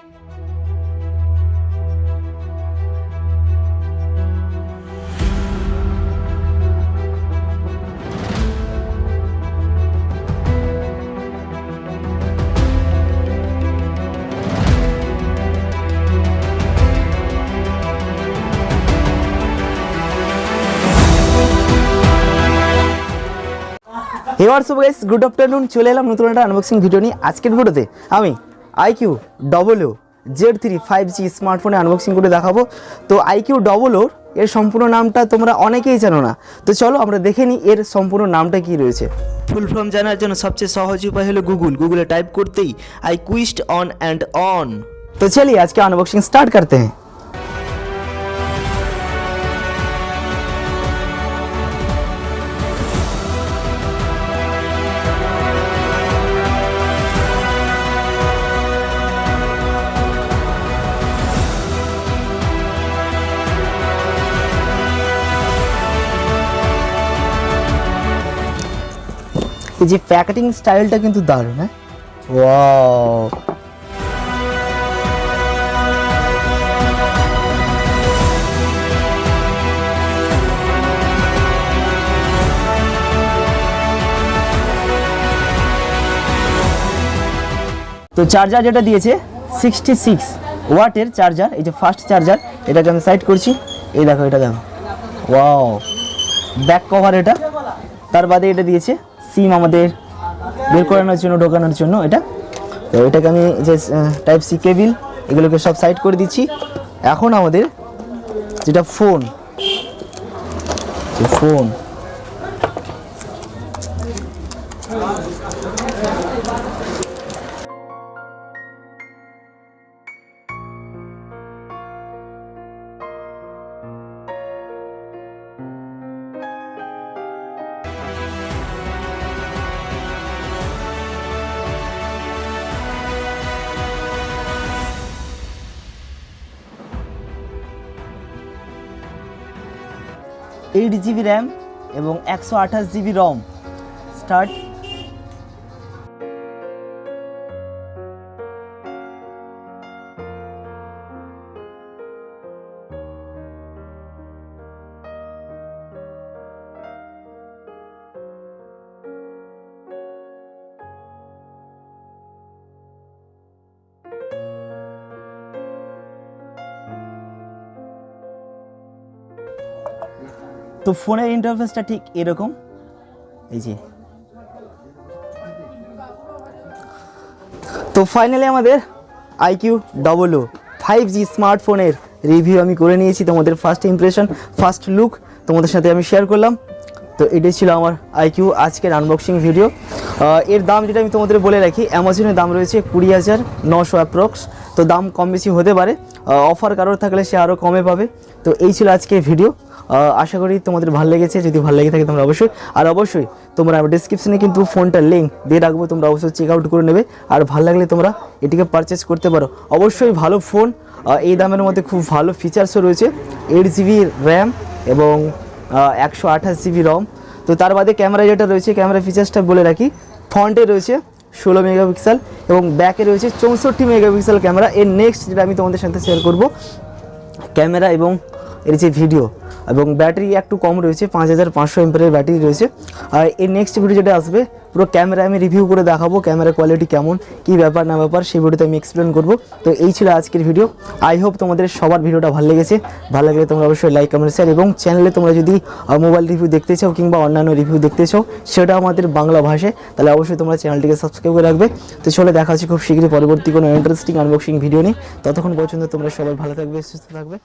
What's up guys, good afternoon. চলে এলাম নতুন একটা আনবক্সিং ভিডিও নিয়ে। আজকের ভিডিওতে আমি iQOO Z3 5G স্মার্টফোনে আনবক্সিং করে দেখাবো। তো iQOO এর সম্পূর্ণ নামটা তোমরা অনেকেই জানো না, তো চলো আমরা দেখে নিই এর সম্পূর্ণ নামটা কি রয়েছে। ফুল ফর্ম জানার জন্য সবচেয়ে সহজ উপায় হলো গুগলে টাইপ করতেই iQOO অন অ্যান্ড অন। তো চলিए आज के अनबॉक्सिंग स्टार्ट करते हैं। এই যে প্যাকেটিং স্টাইলটা কিন্তু দারুণ, হ্যাঁ, ওয়াও। তো চার্জার যেটা দিয়েছে 66 ওয়াটের চার্জার, এই যে ফাস্ট চার্জার, এটাকে আমি সাইড করছি। এই দেখো, এটা দেখো, ওয়াও, ব্যাক কভার এটা। তার বাদে এটা দিয়েছে সিম আমাদের বের করানোর জন্য, ঢোকানোর জন্য এটা। তো এটাকে আমি যে টাইপ সি কেবিল, এগুলোকে সব সাইড করে দিচ্ছি। এখন আমাদের যেটা ফোন, এইট জিবি র্যাম এবং 128 জিবি রম। স্টার্ট। তো ফোনের ইন্টারফেসটা ঠিক এরকম, এই যে। তো ফাইনালি আমাদের iQOO 5G স্মার্টফোনের রিভিউ আমি করে নিয়েছি। তোমাদের ফার্স্ট ইমপ্রেশন, ফার্স্ট লুক তোমাদের সাথে আমি শেয়ার করলাম। তো এটাই ছিল আমার iQOO আজকের আনবক্সিং ভিডিও। এর দাম যেটা আমি তোমাদের বলে রাখি, অ্যামাজনের দাম রয়েছে 20,900 অ্যাপ্রক্স। তো দাম কম বেশি হতে পারে, অফার কারোর থাকলে সে আরও কমে পাবে। তো এই ছিল আজকের ভিডিও। আশা করি তোমাদের ভালো লেগেছে। যদি ভালো লেগে থাকে তোমরা অবশ্যই তোমরা ডিসক্রিপশনে কিন্তু ফোনটার লিঙ্ক দিয়ে রাখবো, তোমরা অবশ্যই চেক আউট করে নেবে। আর ভালো লাগলে তোমরা এটিকে পারচেস করতে পারো। অবশ্যই ভালো ফোন, এই দামের মধ্যে খুব ভালো ফিচার্সও রয়েছে। 8 জিবি র্যাম এবং 128 জিবি রম। তো তার বাদে ক্যামেরা যেটা রয়েছে, ক্যামেরা ফিচার্সটা বলে রাখি, ফ্রন্টে রয়েছে 16 মেগাপিক্সেল এবং ব্যাকে রয়েছে 64 মেগাপিক্সেল ক্যামেরা। এর নেক্সট যেটা আমি তোমাদের সাথে শেয়ার করব ক্যামেরা এবং এর যে ভিডিও, এবং ব্যাটারি একটু কম রয়েছে, 5500 এমপিএর ব্যাটারি রয়েছে। আর এর নেক্সট ভিডিও যেটা আসবে, পুরো ক্যামেরা আমি রিভিউ করে দেখাবো, ক্যামেরা কোয়ালিটি কেমন, কী ব্যাপার না ব্যাপার, সেই ভিডিওতে আমি এক্সপ্লেন করব। তো এই ছিল আজকের ভিডিও। আই হোপ তোমাদের সবার ভিডিওটা ভালো লেগেছে। ভালো লাগলে তোমরা অবশ্যই লাইক, কমেন্ট, শেয়ার, এবং চ্যানেলে তোমরা যদি মোবাইল রিভিউ দেখতে চাও কিংবা অন্যান্য রিভিউ দেখতে চাও, সেটা আমাদের বাংলা ভাষায়, তাহলে অবশ্যই তোমরা চ্যানেলটিকে সাবস্ক্রাইব করে রাখবে। তো চলে দেখা হচ্ছে খুব শীঘ্রই পরবর্তী কোনো ইন্টারেস্টিং আনবক্সিং ভিডিও নিয়ে। ততক্ষণ পর্যন্ত তোমরা সবাই ভালো থাকবে, সুস্থ থাকবে।